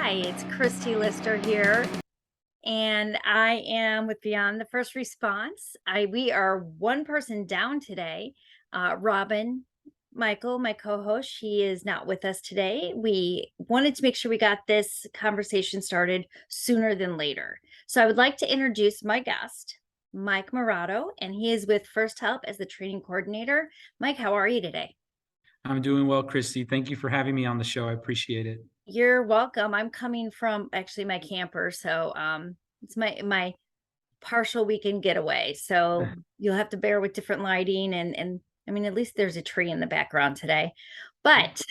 Hi, it's Christy Lister here, and I am with Beyond the First Response. We are one person down today. Robin Michael, my co-host, she is not with us today. We wanted to make sure we got this conversation started sooner than later. So I would like to introduce my guest, Mike Marotta, and he is with First Help as the training coordinator. Mike, how are you today? I'm doing well, Christy. Thank you for having me on the show. I appreciate it. You're welcome. I'm coming from actually my camper, so it's my partial weekend getaway. So you'll have to bear with different lighting and I mean at least there's a tree in the background today. But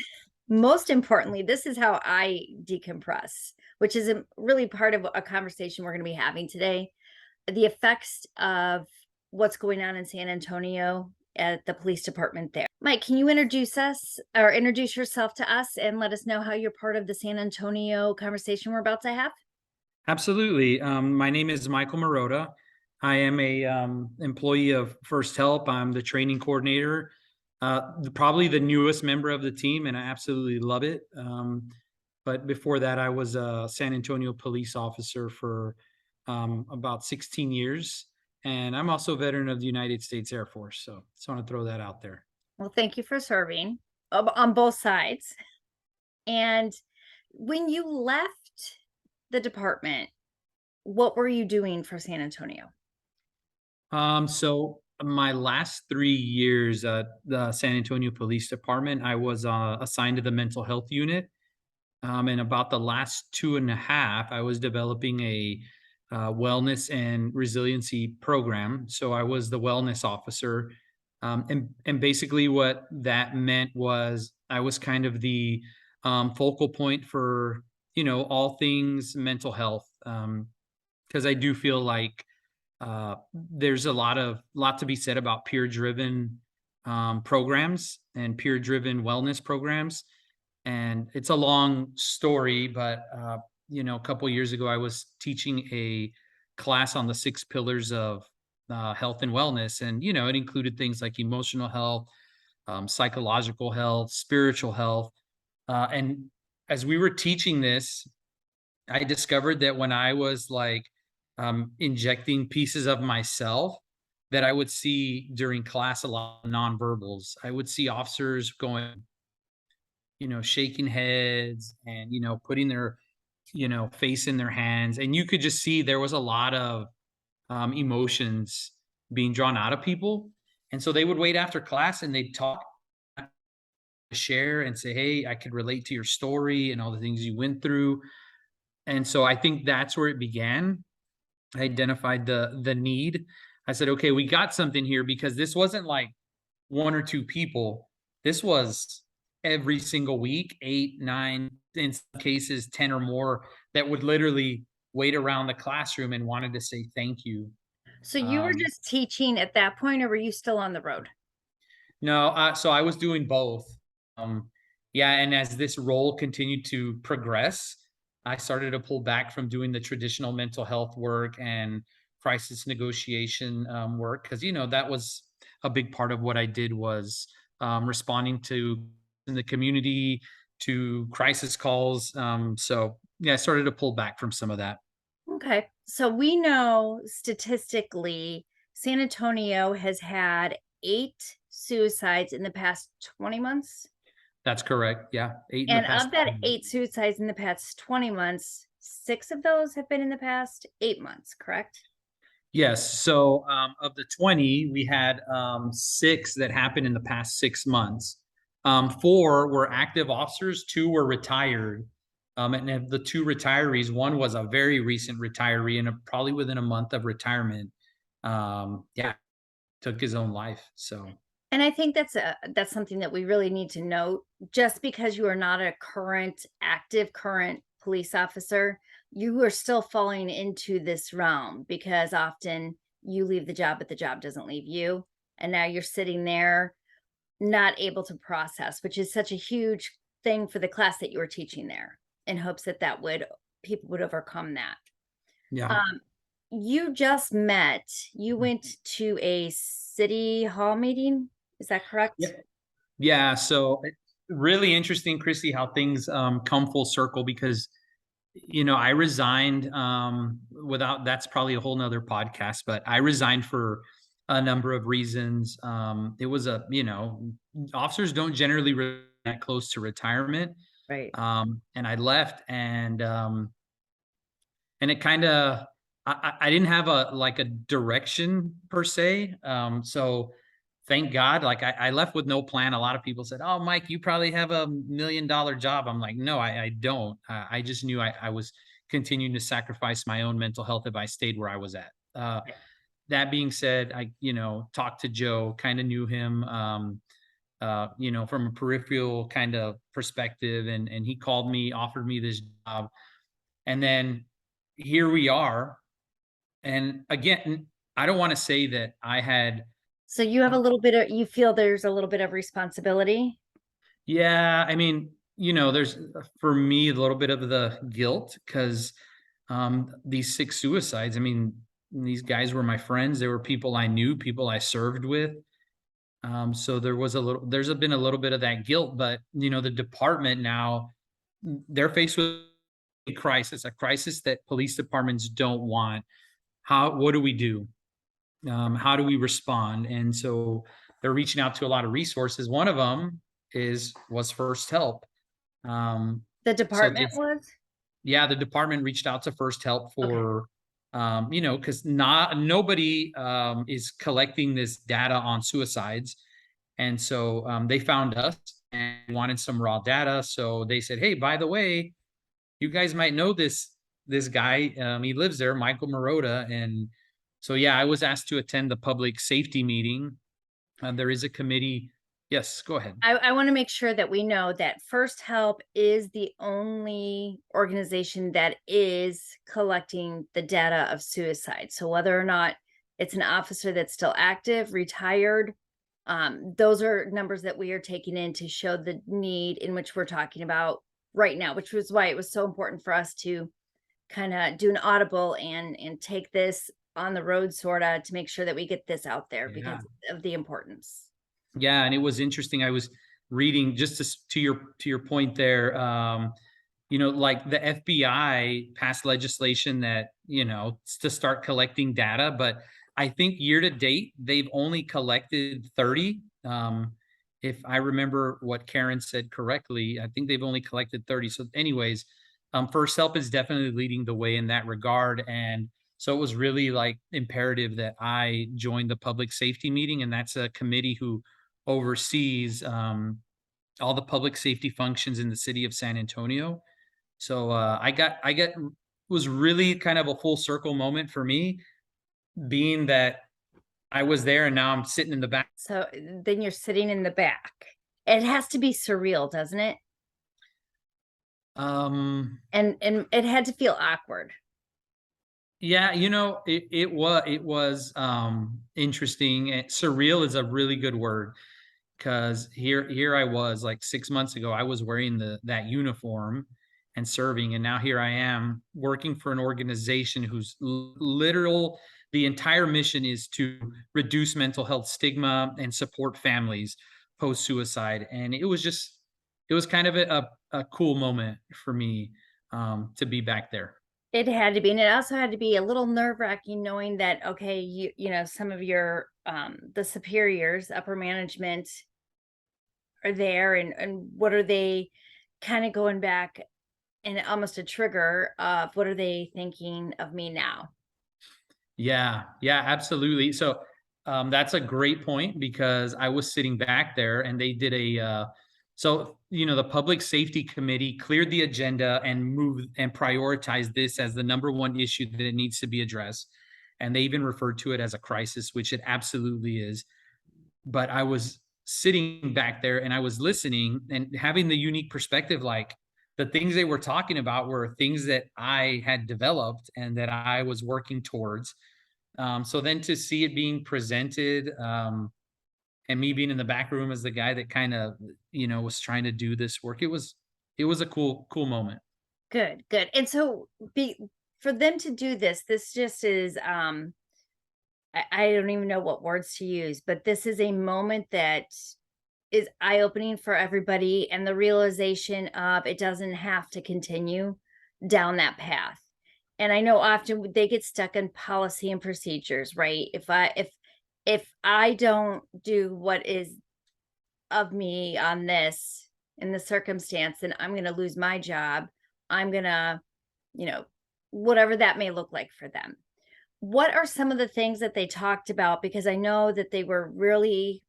most importantly, this is how I decompress, which is really part of a conversation we're going to be having today. The effects of what's going on in San Antonio at the police department there. Mike, can you introduce us or introduce yourself to us and let us know how you're part of the San Antonio conversation we're about to have? Absolutely. My name is Michael Marotta. I am a employee of First Help. I'm the training coordinator, probably the newest member of the team, and I absolutely love it. But before that, I was a San Antonio police officer for about 16 years. And I'm also a veteran of the United States Air Force. So just want to throw that out there. Well, thank you for serving on both sides. And when you left the department, what were you doing for San Antonio? So my last 3 years at the San Antonio Police Department, I was assigned to the mental health unit. And about the last two and a half, I was developing a wellness and resiliency program. So I was the wellness officer. And basically what that meant was I was kind of the focal point for, all things mental health. Because I do feel like there's a lot to be said about peer driven programs and peer driven wellness programs, and it's a long story, but a couple years ago I was teaching a class on the 6 pillars of health and wellness, and it included things like emotional health, psychological health, spiritual health, and as we were teaching this, I discovered that when I was like injecting pieces of myself, that I would see during class a lot of nonverbals. I would see officers going, shaking heads and, putting their, face in their hands. And you could just see there was a lot of emotions being drawn out of people. And so they would wait after class and they'd talk, share and say, hey, I could relate to your story and all the things you went through. And so I think that's where it began. I identified the need. I said, okay, we got something here, because this wasn't like one or two people. This was every single week, 8, 9, in some cases 10 or more, that would literally wait around the classroom and wanted to say thank you. So you were Um, just teaching at that point, or were you still on the road? no, so I was doing both. Yeah, and as this role continued to progress, I started to pull back from doing the traditional mental health work and crisis negotiation work, because that was a big part of what I did, was responding to in the community, to crisis calls. So yeah, I started to pull back from some of that. Okay. So we know statistically, San Antonio has had 8 suicides in the past 20 months. That's correct. Yeah, 8 in the And past of that 20. 8 suicides in the past 20 months, 6 of those have been in the past 8 months, correct? Yes. So of the 20, we had 6 that happened in the past 6 months. 4 were active officers, 2 were retired. And of the 2 retirees, one was a very recent retiree and probably within a month of retirement. Yeah, took his own life. So, And I think that's something that we really need to note. Just because you are not a current police officer, you are still falling into this realm because often you leave the job, but the job doesn't leave you. And now you're sitting there not able to process, which is such a huge thing for the class that you were teaching there, in hopes that people would overcome that. yeah. Um, you just met, you went to a city hall meeting, is that Yeah. correct? Yeah. So, really interesting, Christy, how things come full circle, because I resigned, without that's probably a whole nother podcast, but I resigned for a number of reasons. It was officers don't generally that close to retirement. Right. And I left, and it kind of, I didn't have a like a direction per se. So thank God, like I left with no plan. A lot of people said, "Oh, Mike, you probably have $1 million job." I'm like, no, I don't. I just knew I was continuing to sacrifice my own mental health if I stayed where I was at. That being said, I talked to Joe, kind of knew him. From a peripheral kind of perspective, and he called me, offered me this job, and then here we are. And again, I don't want to say that I had, So you have a little bit of, you feel there's a little bit of responsibility. yeah, I mean, there's for me a little bit of the guilt because these 6 suicides, I mean, these guys were my friends. They were people I knew, people I served with. So been a little bit of that guilt, but the department now, they're faced with a crisis that police departments don't want. What do we do? How do we respond? And so they're reaching out to a lot of resources. One of them was First Help. Um, The so department this, was? yeah, the department reached out to First Help Okay. for, because not nobody is collecting this data on suicides, and so they found us and wanted some raw data. So they said, "Hey, by the way, you guys might know this guy. He lives there, Michael Marotta." And so yeah, I was asked to attend the public safety meeting. There is a committee. Yes, go ahead. I want to make sure that we know that First Help is the only organization that is collecting the data of suicide. So whether or not it's an officer that's still active, retired, those are numbers that we are taking in to show the need in which we're talking about right now, which was why it was so important for us to kind of do an audible and take this on the road sort of to make sure that we get this out there Yeah. because of the importance. Yeah, and it was interesting. I was reading just to your point there. Like the FBI passed legislation that to start collecting data, but I think year to date they've only collected 30. If I remember what Karen said correctly, I think they've only collected 30. So, anyways, First Help is definitely leading the way in that regard, and so it was really like imperative that I joined the public safety meeting, and that's a committee who oversees all the public safety functions in the city of San Antonio. So I got was really kind of a full circle moment for me, being that I was there and now I'm sitting in the back. So then you're sitting in the back. It has to be surreal, doesn't it? Um, And it had to feel awkward. yeah, it was interesting. Surreal is a really good word because here I was like 6 months ago. I was wearing that uniform and serving, and now here I am working for an organization whose literal the entire mission is to reduce mental health stigma and support families post suicide. And it was kind of a cool moment for me, to be back there. It had to be, and it also had to be a little nerve-wracking knowing that, okay, you know, some of your the superiors, upper management are there and what are they kind of going back and almost a trigger of what are they thinking of me now? Yeah, yeah, absolutely. So that's a great point because I was sitting back there and they did the public safety committee cleared the agenda and moved and prioritized this as the number one issue that it needs to be addressed. And they even referred to it as a crisis, which it absolutely is. But I was sitting back there and I was listening and having the unique perspective, like the things they were talking about were things that I had developed and that I was working towards. So then to see it being presented, and me being in the back room as the guy that kind of, was trying to do this work, it was a cool moment. Good, good. And so be for them to do this, this just is I don't even know what words to use, but this is a moment that is eye-opening for everybody and the realization of it doesn't have to continue. down that path. And I know often they get stuck in policy and procedures, right? If I don't do what is of me on this in the circumstance, then I'm going to lose my job. I'm going to, you know, whatever that may look like for them. What are some of the things that they talked about? Because I know that they were really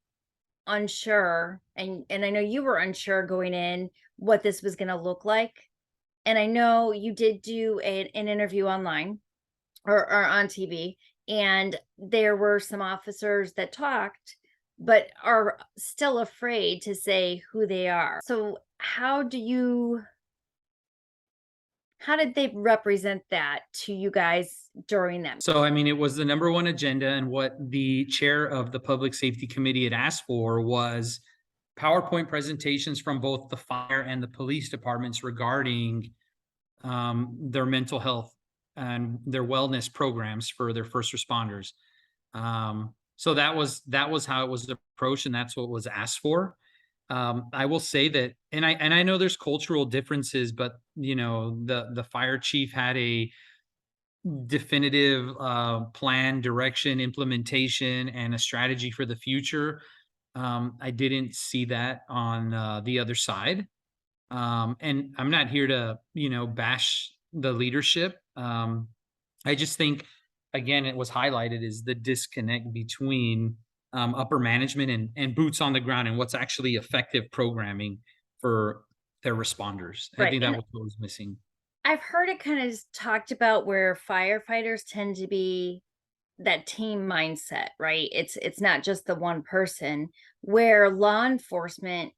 unsure, and I know you were unsure going in what this was going to look like. And I know you did do an interview online or on TV, and there were some officers that talked, but are still afraid to say who they are. So how did they represent that to you guys during that? So, I mean, it was the number one agenda, and what the chair of the Public Safety Committee had asked for was PowerPoint presentations from both the fire and the police departments regarding their mental health and their wellness programs for their first responders. So that was how it was approached, and that's what was asked for. I will say that, and I know there's cultural differences, but the fire chief had a definitive plan, direction, implementation, and a strategy for the future. I didn't see that on the other side. And I'm not here to, bash the leadership. I just think, again, it was highlighted is the disconnect between upper management and boots on the ground and what's actually effective programming for their responders. I Right. think that And was what was missing. I've heard it kind of talked about where firefighters tend to be that team mindset, right? It's not just the one person, where law enforcement,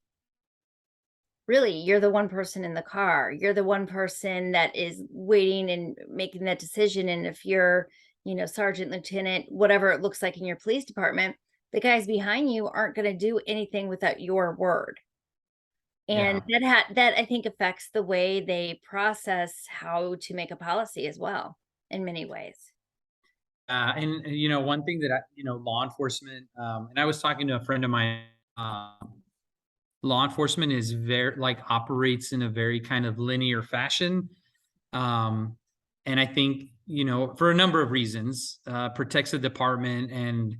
really, you're the one person in the car. You're the one person that is waiting and making that decision. And if you're, sergeant, lieutenant, whatever it looks like in your police department, the guys behind you aren't going to do anything without your word. And Yeah. that I think affects the way they process how to make a policy as well in many ways. And one thing that law enforcement, and I was talking to a friend of mine. Law enforcement is very like operates in a very kind of linear fashion, um, and I think for a number of reasons, protects the department, and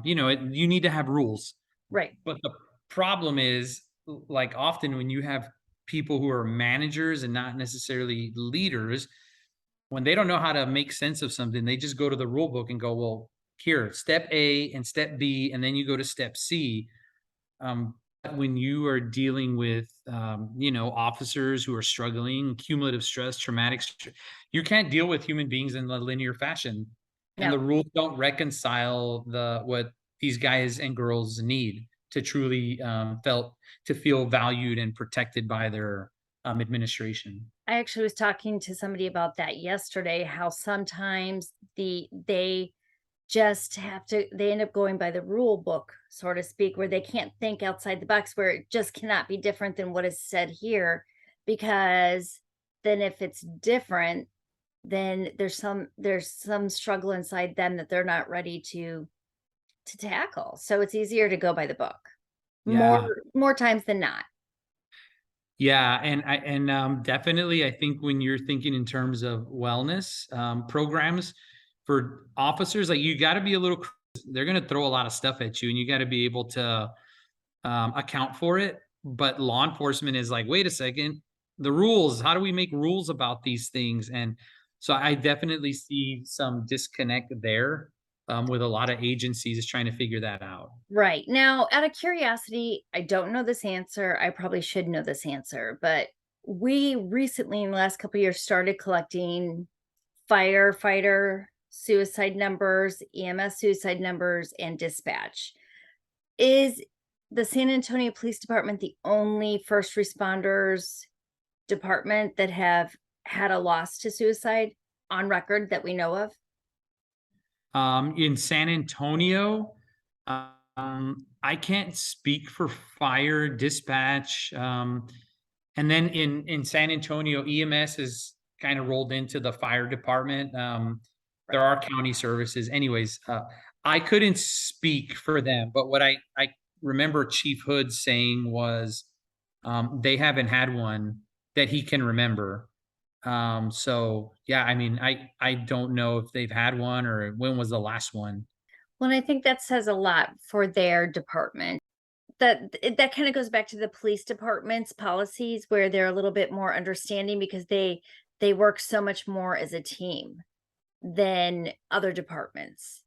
you need to have rules. Right. But the problem is, like often when you have people who are managers and not necessarily leaders, when they don't know how to make sense of something, they just go to the rule book and go, well, here, step A and step B, and then you go to step C. When you are dealing with, officers who are struggling, cumulative stress, you can't deal with human beings in a linear fashion, and No. the rules don't reconcile what these guys and girls need to truly felt to feel valued and protected by their administration. I actually was talking to somebody about that yesterday, how sometimes they just have to they end up going by the rule book, so to speak, where they can't think outside the box, where it just cannot be different than what is said here, because then if it's different, then there's some struggle inside them that they're not ready to tackle. So it's easier to go by the book more Yeah. more times than not. Yeah, and definitely, I think when you're thinking in terms of wellness programs for officers, like you got to be a little. They're going to throw a lot of stuff at you, and you got to be able to account for it. But law enforcement is like, wait a second, the rules. How do we make rules about these things? And so I definitely see some disconnect there with a lot of agencies trying to figure that out. Right. Now, out of curiosity, I don't know this answer. I probably should know this answer, but we recently in the last couple of years started collecting firefighter suicide numbers, EMS suicide numbers, and dispatch. Is the San Antonio Police Department the only first responders department that have had a loss to suicide on record that we know of? In San Antonio, I can't speak for fire dispatch. And then in San Antonio, EMS is kind of rolled into the fire department. There Right. are county services. Anyways, I couldn't speak for them, but what I remember Chief Hood saying was they haven't had one that he can remember. So yeah, I mean, I don't know if they've had one or when was the last one. Well, I think that says a lot for their department. That kind of goes back to the police department's policies where they're a little bit more understanding because they work so much more as a team than other departments.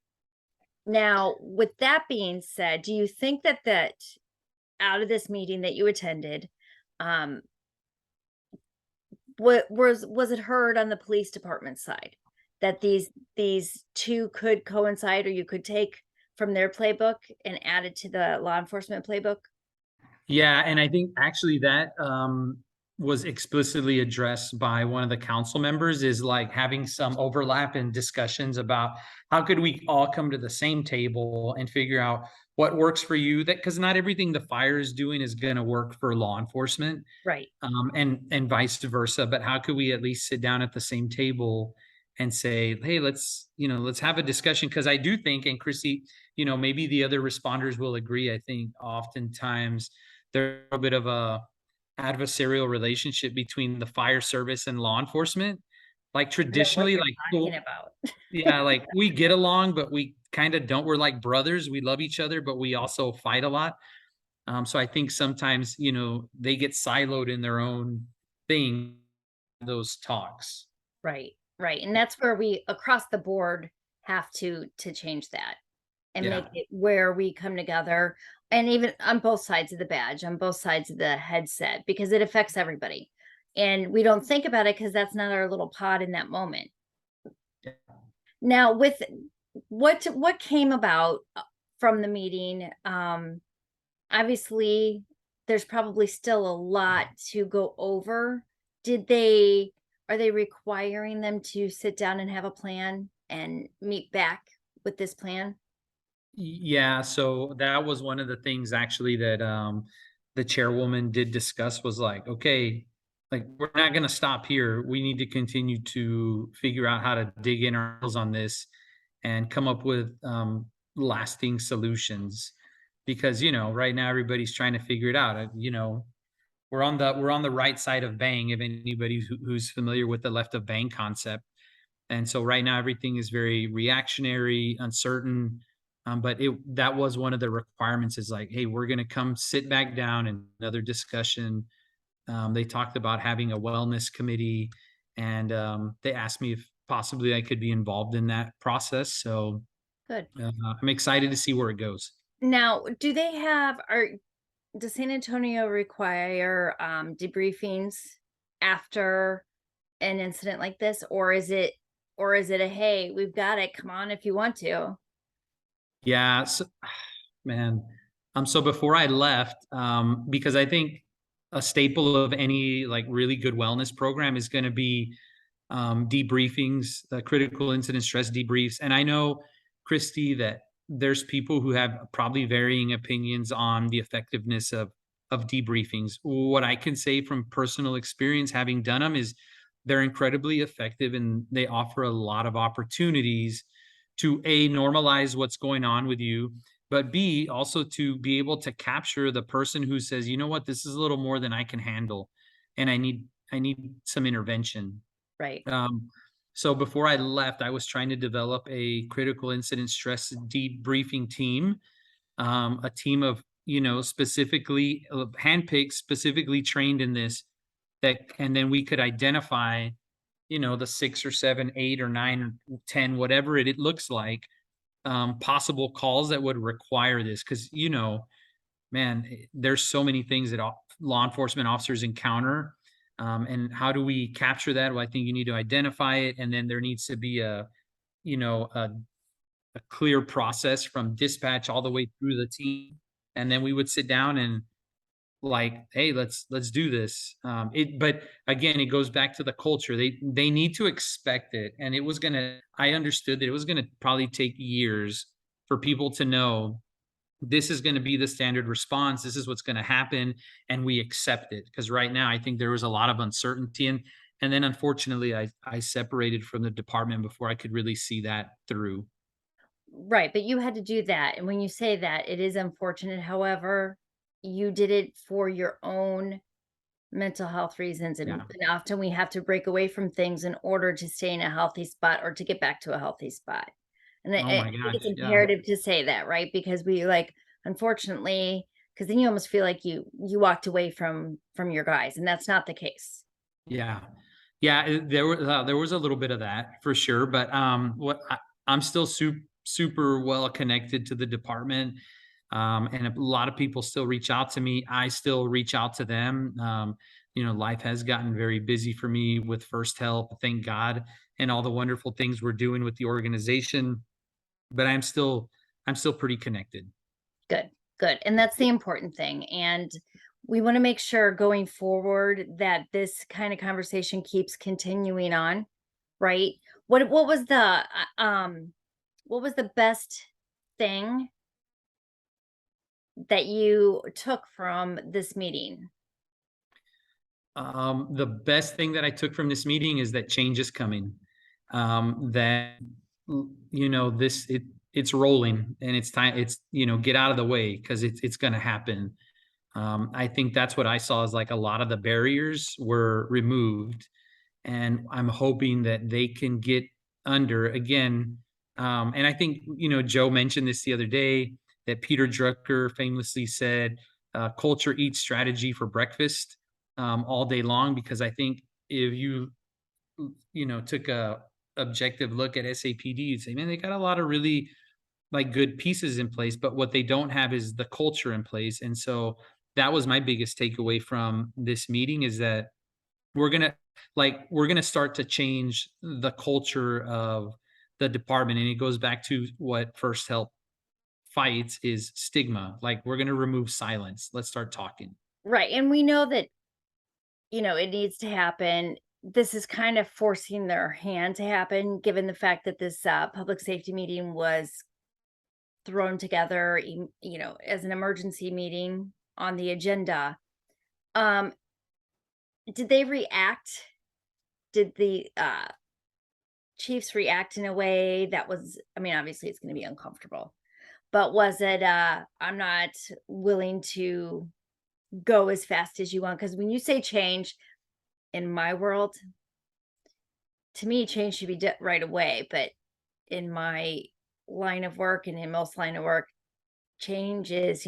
Now, with that being said, do you think that out of this meeting that you attended, um, what was it heard on the police department side that these two could coincide, or you could take from their playbook and add it to the law enforcement playbook? Yeah, and I think actually that was explicitly addressed by one of the council members is like having some overlap in discussions about how could we all come to the same table and figure out what works for you, that because not everything the fire is doing is going to work for law enforcement, Right. and vice versa. But how could we at least sit down at the same table and say, hey, let's have a discussion? Because I do think, and Chrissy, maybe the other responders will agree. I think oftentimes there's a bit of a adversarial relationship between the fire service and law enforcement. Like I know what traditionally, you're like talking well, about. yeah, like we get along, but we kind of don't. We're like brothers. We love each other, but we also fight a lot. So I think sometimes, they get siloed in their own thing, those talks. Right, right, and that's where we across the board have to change that and make Yeah. it where we come together, and even on both sides of the badge, on both sides of the headset, because it affects everybody, and we don't think about it because that's not our little pod in that moment. Now with what came about, from the meeting, obviously, there's probably still a lot to go over. Did they Are they requiring them to sit down and have a plan and meet back with this plan? Yeah, so that was one of the things actually that the chairwoman did discuss was like, okay, like we're not going to stop here. We need to continue to figure out how to dig in our heels on this and come up with lasting solutions because right now everybody's trying to figure it out. We're on the right side of bang if anybody who's familiar with the left of bang concept. And so right now everything is very reactionary, uncertain. But that was one of the requirements is like, hey, we're going to come sit back down and another discussion. They talked about having a wellness committee, and they asked me if possibly I could be involved in that process. So Good. I'm excited to see where it goes. Now, do they have or does San Antonio require debriefings after an incident like this, or is it a hey, we've got it, come on if you want to? Yeah, so, man. So before I left, because I think a staple of any like really good wellness program is going to be debriefings, critical incident stress debriefs. And I know, Christy, that there's people who have probably varying opinions on the effectiveness of debriefings. What I can say from personal experience, having done them, is they're incredibly effective and they offer a lot of opportunities to a normalize what's going on with you, but b also to be able to capture the person who says, you know what, this is a little more than I can handle, and I need some intervention. Right. So before I left, I was trying to develop a critical incident stress debriefing team, a team of specifically handpicked, specifically trained in this. That and then we could identify, the 6 or 7, 8 or 9 or 10, whatever it looks like, possible calls that would require this. Because man, there's so many things that law enforcement officers encounter. And how do we capture that? Well, I think you need to identify it, and then there needs to be a you know a clear process from dispatch all the way through the team, and then we would sit down and like, hey, let's do this. But again, it goes back to the culture. They need to expect it, and I understood that it was gonna probably take years for people to know this is going to be the standard response. This is what's going to happen, and we accept it. Because right now, I think there was a lot of uncertainty, and then unfortunately, I separated from the department before I could really see that through. Right, but you had to do that, and when you say that, it is unfortunate, however, you did it for your own mental health reasons, Yeah. and often we have to break away from things in order to stay in a healthy spot or to get back to a healthy spot. And Oh I my think it's gosh. Yeah. imperative to say that, right? Because we like, unfortunately, because then you almost feel like you walked away from your guys, and that's not the case. Yeah. Yeah, there was a little bit of that for sure, but, I'm still super well connected to the department, and a lot of people still reach out to me. I still reach out to them. Life has gotten very busy for me with First Help, thank God, and all the wonderful things we're doing with the organization, but I'm still pretty connected. Good, good. And that's the important thing. And we want to make sure going forward that this kind of conversation keeps continuing on, right? What was the what was the best thing that you took from this meeting? The best thing that I took from this meeting is that change is coming. That it's rolling and it's time. It's get out of the way because it's going to happen. I think that's what I saw is like a lot of the barriers were removed, and I'm hoping that they can get under again. And I think Joe mentioned this the other day that Peter Drucker famously said, "Culture eats strategy for breakfast all day long." Because I think if you took a objective look at SAPD, you'd say, "Man, they got a lot of really like good pieces in place, but what they don't have is the culture in place." And so that was my biggest takeaway from this meeting is that we're gonna start to change the culture of the department, and it goes back to what First Help fights is stigma. Like we're gonna remove silence. Let's start talking. Right. And we know that, it needs to happen. This is kind of forcing their hand to happen, given the fact that this public safety meeting was thrown together, as an emergency meeting on the agenda. Um, did they react? Did the chiefs react in a way that was, I mean, obviously it's going to be uncomfortable, but was it, I'm not willing to go as fast as you want? Because when you say change in my world, to me, change should be right away. But in my line of work and in most line of work, change is,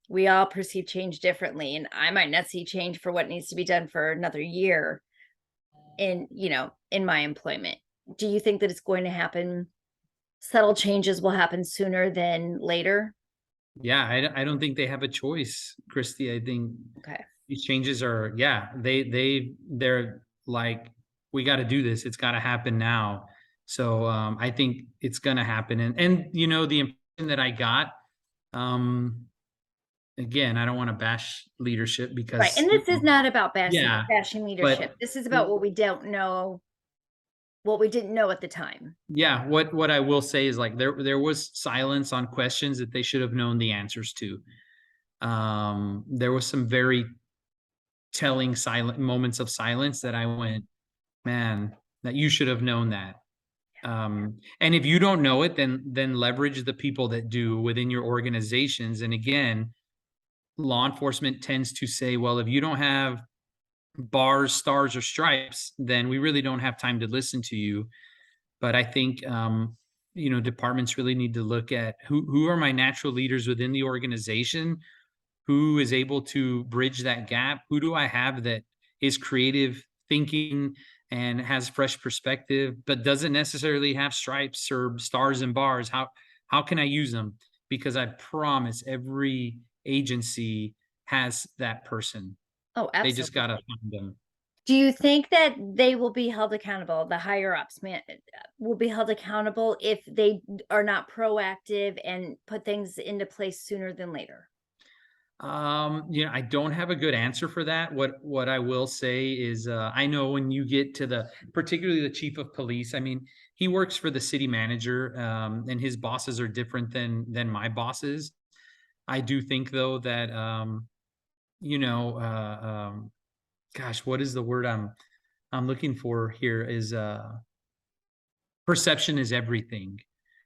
we all perceive change differently. And I might not see change for what needs to be done for another year in my employment. Do you think that it's going to happen? Subtle changes will happen sooner than later? Yeah, I don't think they have a choice, Christy. I think Okay. these changes are, yeah, they're like, we got to do this. It's got to happen now. So I think it's gonna happen. And the impression that I got, um, again, I don't want to bash leadership Right. because And this is not about yeah, bashing leadership. but This is about what we don't know, what we didn't know at the time. yeah, what I will say is like there was silence on questions that they should have known the answers to. There was some very telling silent moments of silence that I went, man, that you should have known that. And if you don't know it, then leverage the people that do within your organizations. And again, law enforcement tends to say, well, if you don't have bars, stars, or stripes, then we really don't have time to listen to you. But I think departments really need to look at who are my natural leaders within the organization, who is able to bridge that gap, who do I have that is creative thinking and has fresh perspective, but doesn't necessarily have stripes or stars and bars. How can I use them? Because I promise every agency has that person. Oh, They just gotta absolutely. find them. Do you think that they will be held accountable, the higher ups will be held accountable if they are not proactive and put things into place sooner than later? I don't have a good answer for that. What I will say is, I know when you get to particularly the chief of police. I mean, he works for the city manager, and his bosses are different than my bosses. I do think though that, you know, gosh, what is the word I'm looking for here? Is perception is everything.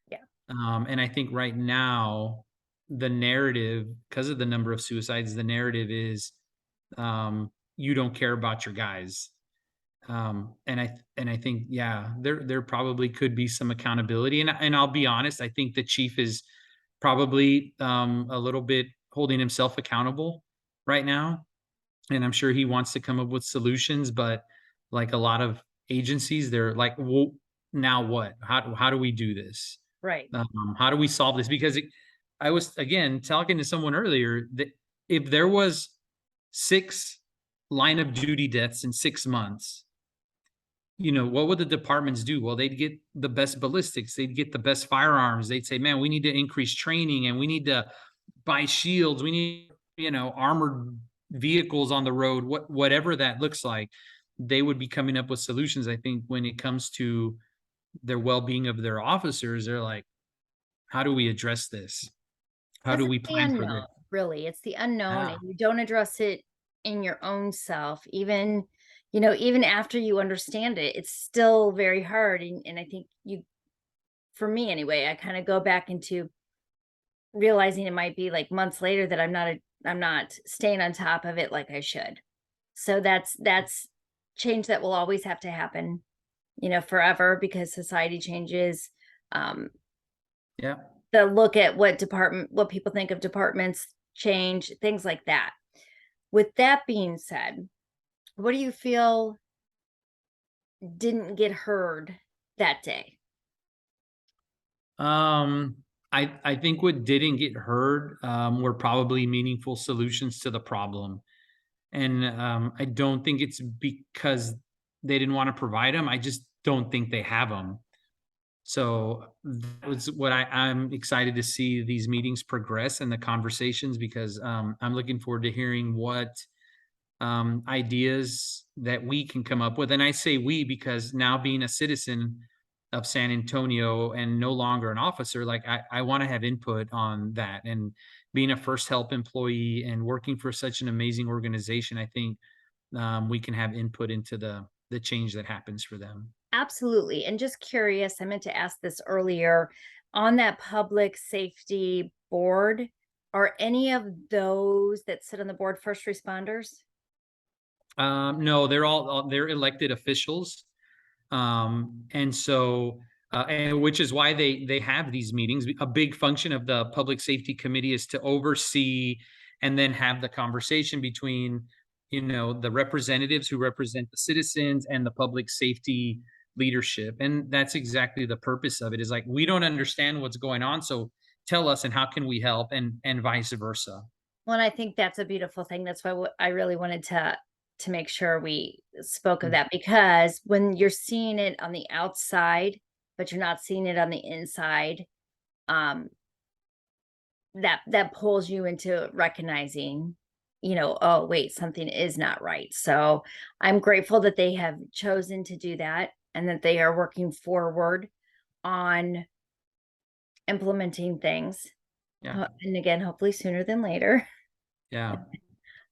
Yeah. And I think right now, the narrative, because of the number of suicides, the narrative is, you don't care about your guys. And I think, yeah, there probably could be some accountability, and I'll be honest, I think the chief is probably a little bit holding himself accountable right now, and I'm sure he wants to come up with solutions, but like a lot of agencies, they're like, well, now what? How do we do this? Right. How do we solve this? Because I was again talking to someone earlier that if there was 6 line of duty deaths in 6 months, what would the departments do? Well, they'd get the best ballistics, they'd get the best firearms. They'd say, man, we need to increase training and we need to buy shields. We need, armored vehicles on the road, whatever that looks like. They would be coming up with solutions. I think when it comes to their well-being of their officers, they're like, how do we address this? How Because do it's we the plan for unknown, this? really. It's the unknown, Yeah. and you don't address it in your own self, even, even after you understand it, it's still very hard. And I think for me anyway, I kind of go back into realizing it might be like months later that I'm not staying on top of it like I should. So that's change that will always have to happen, forever, because society changes. Um, Yeah. the look at what people think of departments change, things like that. With that being said, what do you feel didn't get heard that day? Um, I think what didn't get heard were probably meaningful solutions to the problem. And I don't think it's because they didn't want to provide them. I just don't think they have them. So that was what I'm excited to see these meetings progress and the conversations, because I'm looking forward to hearing what ideas that we can come up with. And I say we because now, being a citizen of San Antonio and no longer an officer, like I want to have input on that. And being a First Help employee and working for such an amazing organization, I think we can have input into the change that happens for them. Absolutely. And just curious, I meant to ask this earlier. On that public safety board, are any of those that sit on the board first responders? No, they're elected officials. And so, and which is why they have these meetings. A big function of the public safety committee is to oversee and then have the conversation between, the representatives who represent the citizens and the public safety leadership. And that's exactly the purpose of it, is like, we don't understand what's going on, so tell us, and how can we help, and vice versa. Well, and I think that's a beautiful thing. That's why I really wanted to make sure we spoke of Mm. that, because when you're seeing it on the outside, but you're not seeing it on the inside, um, that pulls you into recognizing, oh wait, something is not right. So I'm grateful that they have chosen to do that and that they are working forward on implementing things. Yeah. And again, hopefully sooner than later. Yeah.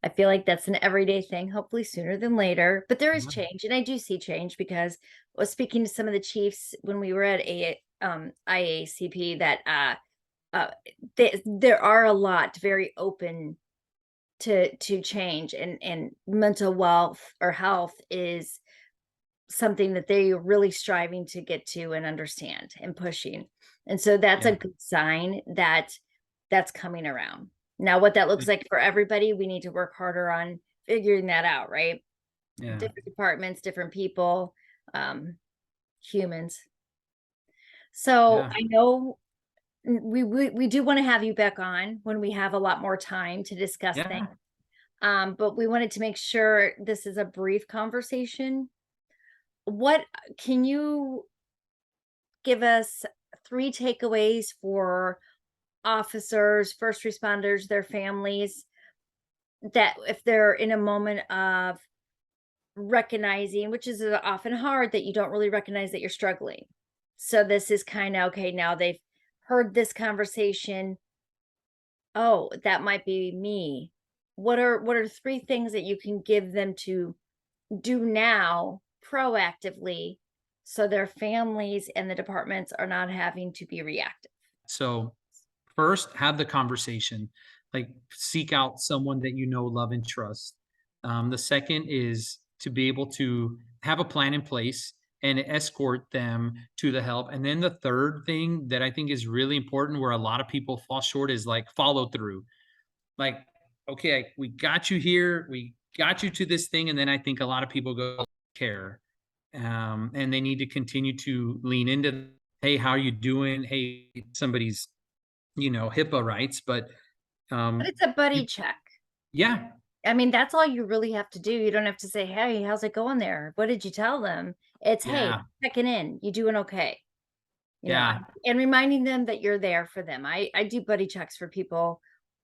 I feel like that's an everyday thing, hopefully sooner than later. But there is Yeah. change, and I do see change because I was speaking to some of the chiefs when we were at a IACP that uh there are a lot very open to change, and mental wealth or health is something that they are really striving to get to and understand and pushing. And so that's a Yeah. good sign that that's coming around. Now, what that looks like for everybody, we need to work harder on figuring that out, right? Yeah. Different departments, different people, um, humans. So Yeah. I know we do want to have you back on when we have a lot more time to discuss things. Yeah. But we wanted to make sure this is a brief conversation. What can you give us 3 takeaways for officers, first responders, their families, that if they're in a moment of recognizing, which is often hard, that you don't really recognize that you're struggling. So this is kind of okay, now they've heard this conversation. Oh, that might be me. What are 3 things that you can give them to do now proactively so their families and the departments are not having to be reactive? So first, have the conversation. Like, seek out someone that you know, love, and trust. The second is to be able to have a plan in place and escort them to the help. And then the third thing that I think is really important, where a lot of people fall short, is like follow through. Like, okay, we got you here, we got you to this thing, and then I think a lot of people go care, and they need to continue to lean into, hey, how are you doing? Hey, somebody's HIPAA rights, but But um, it's a buddy you, check. yeah, I mean, that's all you really have to do. You don't have to say, "Hey, how's it going there? What did you tell them?" It's, "Hey, yeah, checking in. You doing okay?" yeah, And reminding them that you're there for them. I do buddy checks for people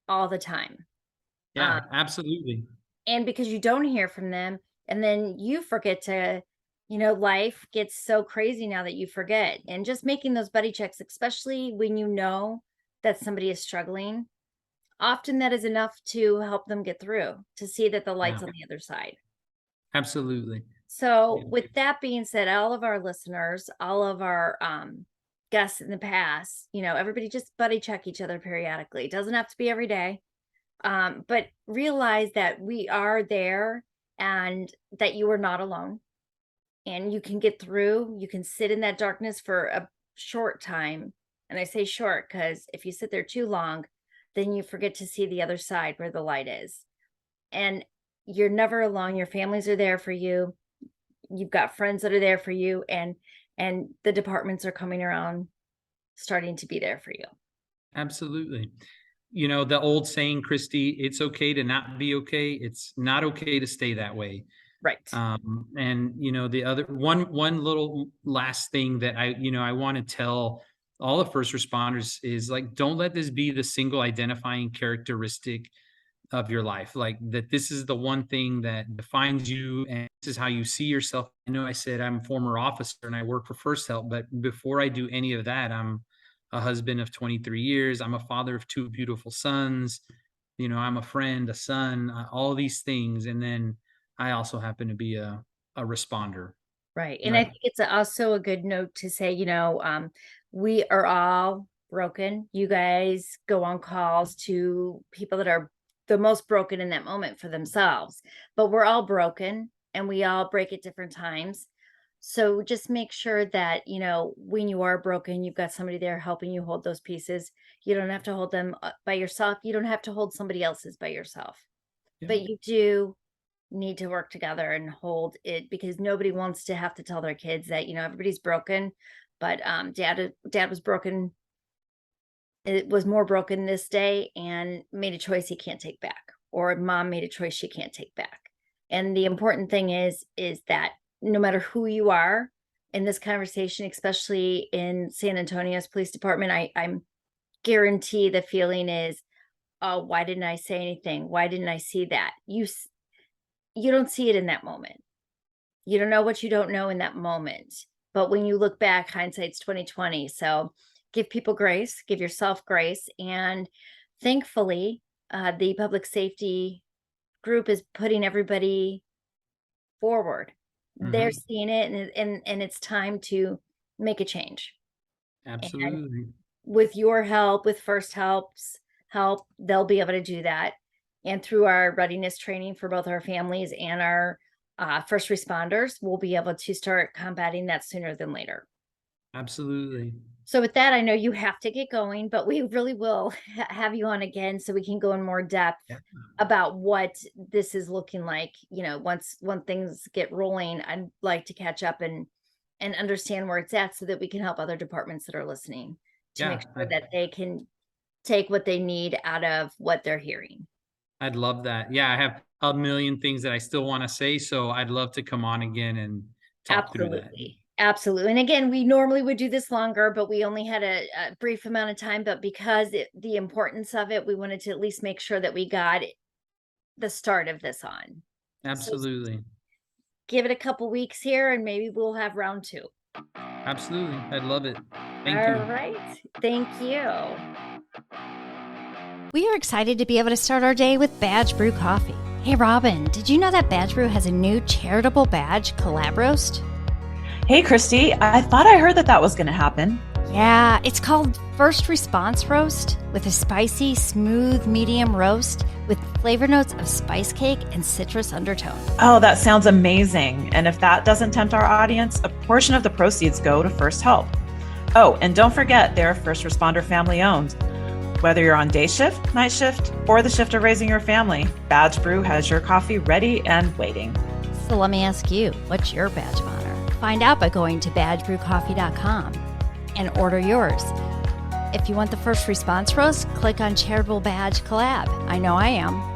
all the time. Um, yeah, absolutely. and because you don't hear from them, and then you forget to, life gets so crazy now that you forget. And just making those buddy checks, especially when you know that somebody is struggling, often that is enough to help them get through, to see that the Yeah, light's on the other side. absolutely. So, Yeah, with that being said, all of our listeners, all of our guests in the past, everybody just buddy check each other periodically. It doesn't have to be every day, but realize that we are there and that you are not alone and you can get through. You can sit in that darkness for a short time. And I say short because if you sit there too long, then you forget to see the other side where the light is. And you're never alone. Your families are there for you. You've got friends that are there for you, and the departments are coming around, starting to be there for you. absolutely. The old saying, Christy, it's okay to not be okay. It's not okay to stay that way. Right. And the other one little last thing that I want to tell all the first responders is, like, don't let this be the single identifying characteristic of your life. Like, that this is the one thing that defines you, and this is how you see yourself. I know I said I'm a former officer and I work for First Help, but before I do any of that, I'm a husband of 23 years. I'm a father of two beautiful sons. I'm a friend, a son, all these things. And then I also happen to be a responder. Right. And I Like, think it's also a good note to say, we are all broken. You guys go on calls to people that are the most broken in that moment for themselves, but we're all broken and we all break at different times. So just make sure that, when you are broken, you've got somebody there helping you hold those pieces. You don't have to hold them by yourself. You don't have to hold somebody else's by yourself, yeah, but you do need to work together and hold it, because nobody wants to have to tell their kids that, everybody's broken, but dad was broken. It was more broken this day and made a choice he can't take back, or mom made a choice she can't take back. And the important thing is that no matter who you are in this conversation, especially in San Antonio's police department, I'm guarantee the feeling is, oh, why didn't I say anything? Why didn't I see that? You don't see it in that moment. You don't know what you don't know in that moment. But when you look back, hindsight's 2020. So give people grace, give yourself grace. And thankfully, the public safety group is putting everybody forward. They're hmm, seeing it, and it's time to make a change. And absolutely. with your help, with First Help's help, they'll be able to do that. And through our readiness training for both our families and our first responders, we'll be able to start combating that sooner than later. Absolutely. So, with that, I know you have to get going, but we really will have you on again so we can go in more depth Yeah. about what this is looking like. Once when things get rolling, I'd like to catch up and understand where it's at so that we can help other departments that are listening to make Yeah. sure that they can take what they need out of what they're hearing. I'd love that. Yeah, I have a million things that I still want to say, so I'd love to come on again and talk through that. Absolutely. Absolutely. And again, we normally would do this longer, but we only had a brief amount of time. But because the importance of it, we wanted to at least make sure that we got the start of this on. So Absolutely. give it a couple weeks here and maybe we'll have round two. Absolutely. I'd love it. Thank All you. right. Thank you. We are excited to be able to start our day with Badge Brew Coffee. Hey Robin, did you know that Badge Brew has a new charitable badge, Collab Roast? Hey, Christy, I thought I heard that was going to happen. Yeah, it's called First Response Roast with a spicy, smooth, medium roast with flavor notes of spice cake and citrus undertone. Oh, that sounds amazing. And if that doesn't tempt our audience, a portion of the proceeds go to First H.E.L.P. Oh, and don't forget, they're first responder family owned. Whether you're on day shift, night shift, or the shift of raising your family, Badge Brew has your coffee ready and waiting. So let me ask you, what's your badge of honor? Find out by going to badgebrewcoffee.com and order yours. If you want the First Response Roast, click on Charitable Badge Collab. I know I am.